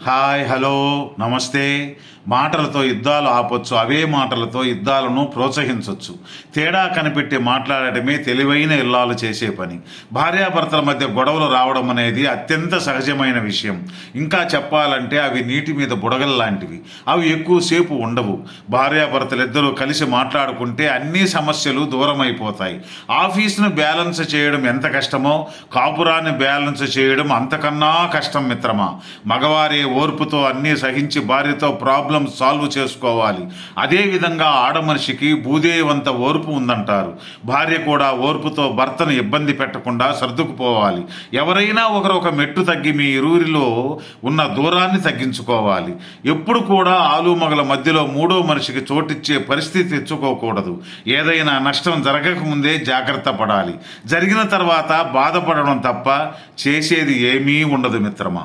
Hi, hello, నమస్తే. మాటలతో యుద్ధాలు ఆపొచ్చు, అవే మాటలతో యుద్ధాలను ప్రోత్సహించవచ్చు. తేడా కనిపెట్టి మాట్లాడటమే తెలివైన ఇల్లాలు చేసే పని. భార్యాభర్తల మధ్య గొడవలు రావడం అనేది అత్యంత సహజమైన విషయం. ఇంకా చెప్పాలంటే అవి నీటి మీద బుడగల్లాంటివి. అవి ఎక్కువసేపు ఉండవు. భార్యాభర్తలిద్దరూ కలిసి మాట్లాడుకుంటే అన్ని సమస్యలు దూరం అయిపోతాయి. ఆఫీసును బ్యాలెన్స్ చేయడం ఎంత కష్టమో కాపురాన్ని బ్యాలెన్స్ చేయడం అంతకన్నా కష్టం మిత్రమా. మగవారి ఓర్పుతో అన్నీ సహించి భార్యతో ప్రాబ్లం సాల్వ్ చేసుకోవాలి. అదేవిధంగా ఆడమనిషికి భూదేవంత ఓర్పు ఉందంటారు. భార్య కూడా ఓర్పుతో భర్తను ఇబ్బంది పెట్టకుండా సర్దుకుపోవాలి. ఎవరైనా ఒకరు ఒక మెట్టు తగ్గి మీ ఇరువురిలో ఉన్న దూరాన్ని తగ్గించుకోవాలి. ఎప్పుడు కూడా ఆలుమగల మధ్యలో మూడో మనిషికి చోటిచ్చే పరిస్థితి తెచ్చుకోకూడదు. ఏదైనా నష్టం జరగకముందే జాగ్రత్త పడాలి. జరిగిన తర్వాత బాధపడడం తప్ప చేసేది ఏమీ ఉండదు మిత్రమా.